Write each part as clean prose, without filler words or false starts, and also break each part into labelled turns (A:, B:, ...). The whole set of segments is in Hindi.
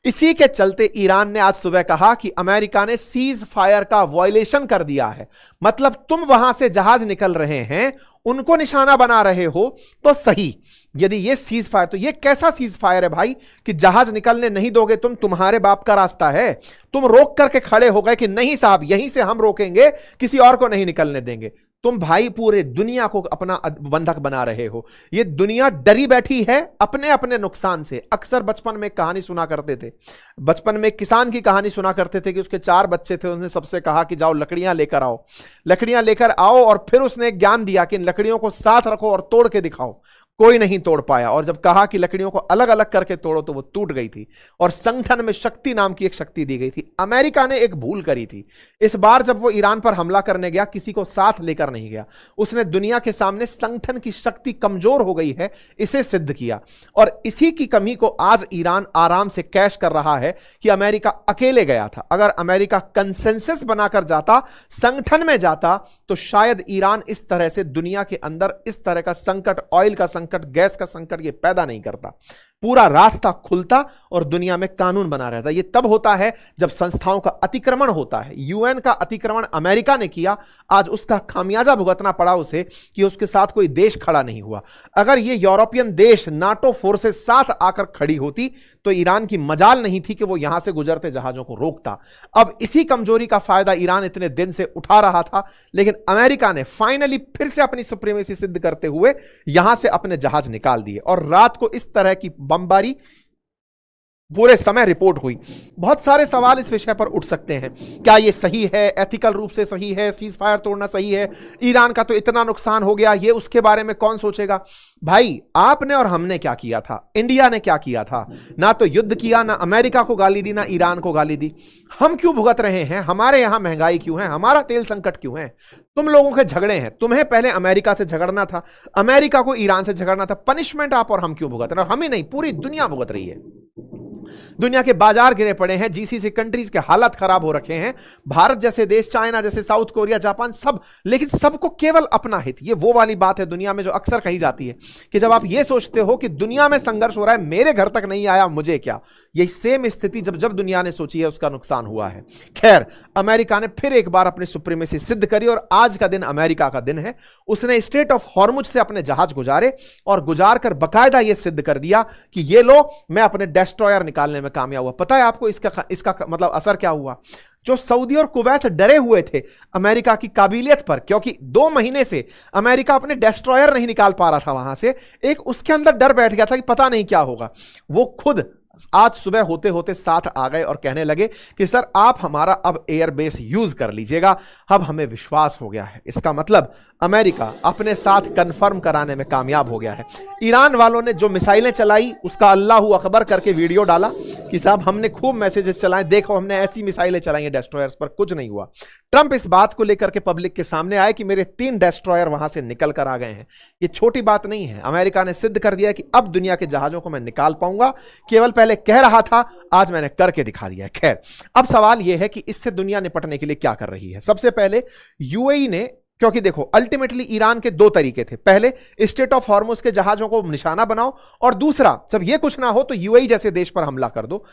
A: इसी के चलते ईरान ने आज सुबह कहा कि अमेरिका ने सीज फायर का वायलेशन कर दिया है। मतलब तुम वहां से जहाज निकल रहे हैं, उनको निशाना बना रहे हो तो सही, यदि ये सीज फायर, तो ये कैसा सीज फायर है भाई कि जहाज निकलने नहीं दोगे तुम, तुम्हारे बाप का रास्ता है, तुम रोक करके खड़े हो गए कि नहीं साहब यहीं से हम रोकेंगे, किसी और को नहीं निकलने देंगे। तुम भाई पूरे दुनिया को अपना बंधक बना रहे हो। ये दुनिया डरी बैठी है अपने अपने नुकसान से। अक्सर बचपन में कहानी सुना करते थे, बचपन में किसान की कहानी सुना करते थे कि उसके 4 बच्चे थे, उसने सबसे कहा कि जाओ लकड़ियां लेकर आओ, लकड़ियां लेकर आओ, और फिर उसने ज्ञान दिया कि इन लकड़ियों को साथ रखो और तोड़ के दिखाओ। कोई नहीं तोड़ पाया, और जब कहा कि लकड़ियों को अलग अलग करके तोड़ो तो वो टूट गई थी, और संगठन में शक्ति नाम की एक शक्ति दी गई थी। अमेरिका ने एक भूल करी थी इस बार, जब वो ईरान पर हमला करने गया किसी को साथ लेकर नहीं गया, उसने दुनिया के सामने संगठन की शक्ति कमजोर हो गई है इसे सिद्ध किया। और इसी की कमी को आज ईरान आराम से कैश कर रहा है कि अमेरिका अकेले गया था। अगर अमेरिका कंसेंसस बनाकर जाता, संगठन में जाता, तो शायद ईरान इस तरह से दुनिया के अंदर इस तरह का संकट, ऑयल का संकट, गैस का संकट ये पैदा नहीं करता। पूरा रास्ता खुलता और दुनिया में कानून बना रहता। ये तब होता है जब संस्थाओं का अतिक्रमण होता है। यूएन का अतिक्रमण अमेरिका ने किया, आज उसका खामियाजा भुगतना पड़ा उसे कि उसके साथ कोई देश खड़ा नहीं हुआ। अगर ये यूरोपियन देश, नाटो फोर्सेस साथ आकर खड़ी होती तो ईरान की मजाल नहीं थी कि वो यहां से गुजरते जहाजों को रोकता। अब इसी कमजोरी का फायदा ईरान इतने दिन से उठा रहा था, लेकिन अमेरिका ने फाइनली फिर से अपनी सुप्रीमेसी सिद्ध करते हुए यहां से अपने जहाज निकाल दिए। और रात को इस तरह की बमबारी पूरे समय रिपोर्ट हुई। बहुत सारे सवाल इस विषय पर उठ सकते हैं, क्या यह सही है, एथिकल रूप से सही है, सीज फायर तोड़ना सही है, ईरान का तो इतना नुकसान हो गया, ये उसके बारे में कौन सोचेगा। भाई आपने और हमने क्या किया था, इंडिया ने क्या किया था, ना तो युद्ध किया, ना अमेरिका को गाली दी, ना ईरान को गाली दी। हम क्यों भुगत रहे हैं, हमारे यहां महंगाई क्यों है, हमारा तेल संकट क्यों है। तुम लोगों के झगड़े हैं, तुम्हें पहले अमेरिका से झगड़ना था, अमेरिका को ईरान से झगड़ना था। पनिशमेंट आप और हम क्यों भुगत रहे हैं, हम ही नहीं पूरी दुनिया भुगत रही है। दुनिया के बाजार गिरे पड़े हैं, जीसीसी कंट्रीज के हालत खराब हो रखे हैं, भारत जैसे देश, चाइना जैसे, साउथ कोरिया, जापान, सब, लेकिन सबको केवल अपना हित। ये वो वाली बात है दुनिया में जो अक्सर कही जाती है कि जब आप ये सोचते हो कि दुनिया में संघर्ष हो रहा है, मेरे घर तक नहीं आया, मुझे क्या। यही सेम स्थिति जब दुनिया ने सोची है उसका नुकसान हुआ है। खैर, अमेरिका ने फिर एक बार अपनी सुप्रीमेसी सिद्ध करी और आज का दिन अमेरिका का दिन है। उसने स्ट्रेट ऑफ हॉर्मुज से अपने जहाज गुजारे और गुजार कर बकायदा यह सिद्ध कर दिया कि ये लो, मैं अपने डेस्ट्रॉयर निकालने में कामयाब हुआ। पता है आपको इसका मतलब असर क्या हुआ। जो सऊदी और कुवैत डरे हुए थे अमेरिका की काबिलियत पर, क्योंकि 2 महीने से अमेरिका अपने डेस्ट्रॉयर नहीं निकाल पा रहा था वहां से, एक उसके अंदर डर बैठ गया था कि पता नहीं क्या होगा। वो खुद आज सुबह होते होते साथ आ गए और कहने लगे कि सर आप हमारा अब एयरबेस यूज कर लीजिएगा, अब हमें विश्वास हो गया है। इसका मतलब अमेरिका अपने साथ कंफर्म कराने में कामयाब हो गया है। ईरान वालों ने जो मिसाइलें चलाई उसका अल्लाहू अकबर करके वीडियो डाला कि साहब हमने खूब मैसेजेस चलाए, देखो हमने ऐसी मिसाइलें चलाई हैं डेस्ट्रॉयर्स पर, कुछ नहीं हुआ। ट्रंप इस बात को लेकर के पब्लिक के सामने आए कि मेरे 3 डेस्ट्रॉयर वहां से निकल कर आ गए हैं। ये छोटी बात नहीं है, अमेरिका ने सिद्ध कर दिया कि अब दुनिया के जहाजों को मैं निकाल पाऊंगा। केवल पहले कह रहा था, आज मैंने करके दिखा दिया है। खैर, अब सवाल यह है कि इससे दुनिया निपटने के लिए क्या कर रही है। सबसे पहले यूएई ने, क्योंकि देखो अल्टीमेटली ईरान के 2 तरीके थे, पहले स्ट्रेट ऑफ हॉर्मुज के जहाजों को निशाना बनाओ, और दूसरा जब यह कुछ ना हो तो यूएई जैसे देश पर हमला कर दो।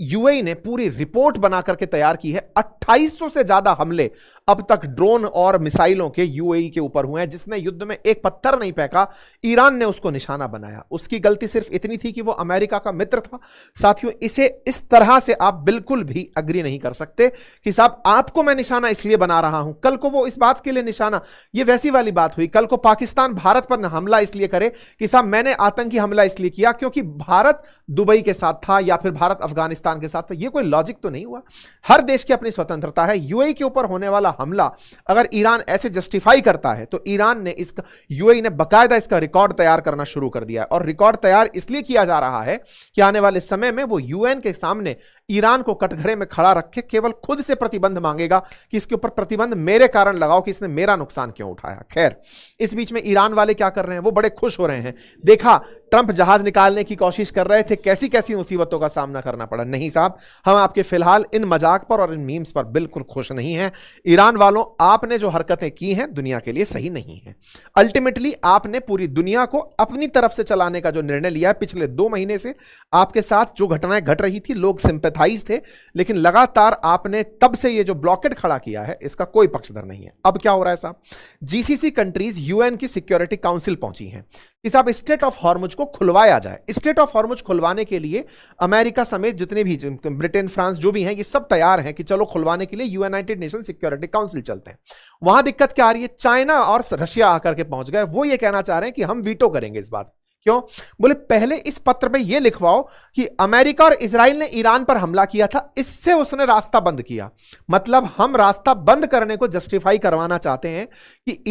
A: यूएई ने पूरी रिपोर्ट बना करके तैयार की है। 2800 से ज्यादा हमले अब तक ड्रोन और मिसाइलों के यूएई के ऊपर हुए हैं। जिसने युद्ध में एक पत्थर नहीं फेंका, ईरान ने उसको निशाना बनाया। उसकी गलती सिर्फ इतनी थी कि वो अमेरिका का मित्र था। साथियों, इसे इस तरह से आप बिल्कुल भी अग्री नहीं कर सकते कि साहब आपको मैं निशाना इसलिए बना रहा हूं, कल को वो इस बात के लिए निशाना, ये वैसी वाली बात हुई। कल को पाकिस्तान भारत पर हमला इसलिए करे कि साहब मैंने आतंकी हमला इसलिए किया क्योंकि भारत दुबई के साथ था या फिर भारत अफगानिस्तान के साथ था। ये कोई लॉजिक तो नहीं हुआ। हर देश की अपनी स्वतंत्रता है। यूएई के ऊपर होने वाला हमला अगर ईरान ऐसे जस्टिफाई करता है तो ईरान ने इसका, यूएई ने बकायदा इसका रिकॉर्ड तैयार करना शुरू कर दिया है। और रिकॉर्ड तैयार इसलिए किया जा रहा है कि आने वाले समय में वो यूएन के सामने ईरान को कटघरे में खड़ा रखे केवल खुद से प्रतिबंध मांगेगा कि इसके ऊपर प्रतिबंध मेरे कारण लगाओ कि इसने मेरा नुकसान क्यों उठाया। खैर, इस बीच में ईरान वाले क्या कर रहे हैं, वो बड़े खुश हो रहे हैं। देखा, ट्रंप जहाज निकालने की कोशिश कर रहे थे, कैसी कैसी मुसीबतों का सामना करना पड़ा। नहीं साहब, हम आपके फिलहाल इन मजाक पर और इन मीम्स पर बिल्कुल खुश नहीं हैं। ईरान वालों, आपने जो हरकतें की हैं दुनिया के लिए सही नहीं है। अल्टीमेटली आपने पूरी दुनिया को अपनी तरफ से चलाने का जो निर्णय लिया है, पिछले 2 महीने से आपके साथ जो घटनाएं घट रही थी, लोग सिंपैथाइज थे, लेकिन लगातार आपने तब से ये जो ब्लॉकेड खड़ा किया है, इसका कोई पक्षधर नहीं है। अब क्या हो रहा है साहब, जीसीसी कंट्रीज यूएन की सिक्योरिटी काउंसिल पहुंची हैं कि साहब स्ट्रेट ऑफ हॉर्मुज को खुलवाया जाए। स्ट्रेट ऑफ हॉर्मुज खुलवाने के लिए अमेरिका समेत जितने भी, ब्रिटेन, फ्रांस जो भी हैं, ये सब तैयार हैं कि चलो खुलवाने के लिए यूनाइटेड नेशन सिक्योरिटी काउंसिल चलते हैं। वहां दिक्कत क्या आ रही है, चाइना और रशिया आकर के पहुंच गए। वो ये कहना चाह रहे हैं कि हम वीटो करेंगे इस बात। क्यों? बोले पहले इस पत्र में यह लिखवाओ कि अमेरिका और इजराइल ने ईरान पर हमला किया था, इससे उसने रास्ता बंद किया। मतलब हम रास्ता बंद करने को जस्टिफाई करवाना चाहते हैं कि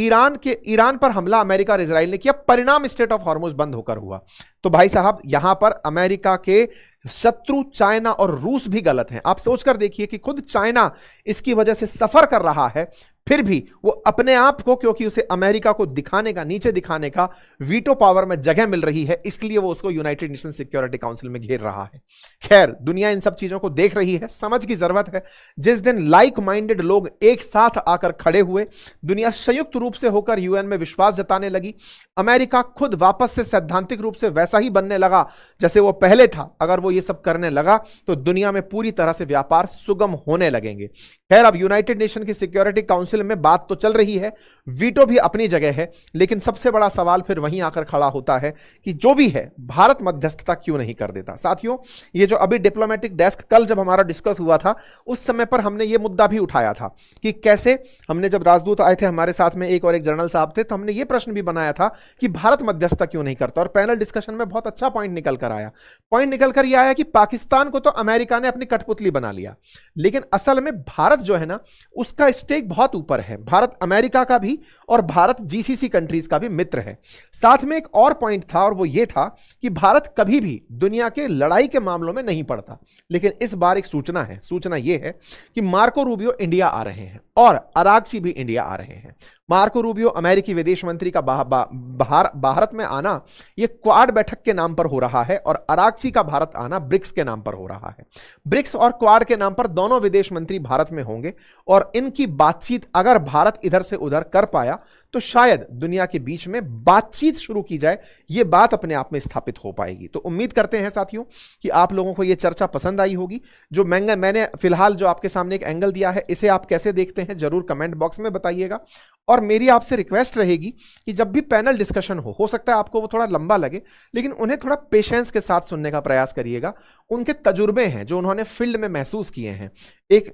A: ईरान पर हमला अमेरिका और इजराइल ने किया, परिणाम स्ट्रेट ऑफ हॉर्मुज बंद होकर हुआ। तो भाई साहब, यहां पर अमेरिका के शत्रु चाइना और रूस भी गलत हैं। आप सोचकर देखिए कि खुद चाइना इसकी वजह से सफर कर रहा है, फिर भी वो अपने आप को, क्योंकि उसे अमेरिका को दिखाने का, नीचे दिखाने का वीटो पावर में जगह मिल रही है, इसलिए वो उसको यूनाइटेड नेशन सिक्योरिटी काउंसिल में घेर रहा है। खैर, दुनिया इन सब चीजों को देख रही है, समझ की जरूरत है। जिस दिन लाइक माइंडेड लोग एक साथ आकर खड़े हुए, दुनिया संयुक्त रूप से होकर यूएन में विश्वास जताने लगी, अमेरिका खुद वापस से सैद्धांतिक रूप से वैसा ही बनने लगा जैसे वो पहले था, अगर वो ये सब करने लगा तो दुनिया में पूरी तरह से व्यापार सुगम होने लगेंगे। खैर, अब यूनाइटेड नेशन की सिक्योरिटी काउंसिल में बात तो चल रही है, वीटो भी अपनी जगह है, लेकिन सबसे बड़ा सवाल फिर वहीं आकर खड़ा होता है कि जो भी है, भारत मध्यस्थता क्यों नहीं कर देता। साथियों, ये जो अभी डिप्लोमेटिक डेस्क, कल जब हमारा डिस्कस हुआ था, उस समय पर हमने ये मुद्दा भी उठाया था कि कैसे, हमने जब राजदूत आए थे हमारे साथ में, एक और एक जनरल साहब थे, तो हमने ये प्रश्न भी बनाया था कि भारत मध्यस्थता क्यों नहीं करता। और पैनल डिस्कशन में बहुत अच्छा पॉइंट निकल कर आया। पॉइंट निकल कर यह आया कि पाकिस्तान को तो अमेरिका ने अपनी कठपुतली बना लिया, लेकिन असल में भारत जो है ना, उसका स्टेक बहुत ऊपर है। भारत अमेरिका का भी और भारत जीसीसी कंट्रीज का भी मित्र है। साथ में एक और पॉइंट था, और वो ये था कि भारत कभी भी दुनिया के लड़ाई के मामलों में नहीं पड़ता, लेकिन इस बार एक सूचना है। सूचना ये है कि मार्को रूबियो इंडिया आ रहे हैं और अरागची भी इंडिया आ रहे हैं। मार्को रूबियो अमेरिकी विदेश मंत्री का भारत में आना यह क्वाड बैठक के नाम पर हो रहा है, और अरागची का भारत आना ब्रिक्स के नाम पर हो रहा है। ब्रिक्स और क्वाड के नाम पर दोनों विदेश मंत्री भारत में होंगे, और इनकी बातचीत अगर भारत इधर से उधर कर पाया तो शायद दुनिया के बीच में बातचीत शुरू की जाए, यह बात अपने आप में स्थापित हो पाएगी। तो उम्मीद करते हैं साथियों कि आप लोगों को यह चर्चा पसंद आई होगी। जो मैंने फिलहाल जो आपके सामने एक एंगल दिया है, इसे आप कैसे देखते हैं जरूर कमेंट बॉक्स में बताइएगा। और मेरी आपसे रिक्वेस्ट रहेगी कि जब भी पैनल डिस्कशन हो सकता है आपको वो थोड़ा लंबा लगे, लेकिन उन्हें थोड़ा पेशेंस के साथ सुनने का प्रयास करिएगा। उनके तजुर्बे हैं जो उन्होंने फील्ड में महसूस किए हैं। एक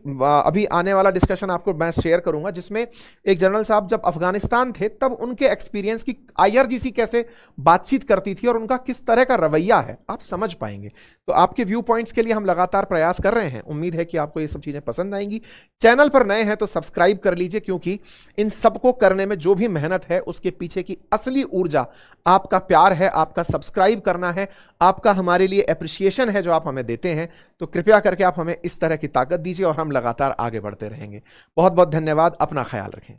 A: अभी आने वाला डिस्कशन आपको मैं शेयर करूंगा, जिसमें एक जनरल साहब जब अफगानिस्तान थे तब उनके एक्सपीरियंस की आईआरजीसी कैसे बातचीत करती थी और उनका किस तरह का रवैया है, आप समझ पाएंगे। तो आपके व्यू पॉइंट्स के लिए हम लगातार प्रयास कर रहे हैं। उम्मीद है कि आपको ये सब चीजें पसंद आएंगी। चैनल पर नए हैं तो सब्सक्राइब कर लीजिए, क्योंकि इन सबको करने में जो भी मेहनत है उसके पीछे की असली ऊर्जा आपका प्यार है, आपका सब्सक्राइब करना है, आपका हमारे लिए एप्रिसिएशन है जो आप हमें देते हैं। तो कृपया करके आप हमें इस तरह की ताकत दीजिए और हम लगातार आगे बढ़ते रहेंगे। बहुत बहुत धन्यवाद। अपना ख्याल रखें।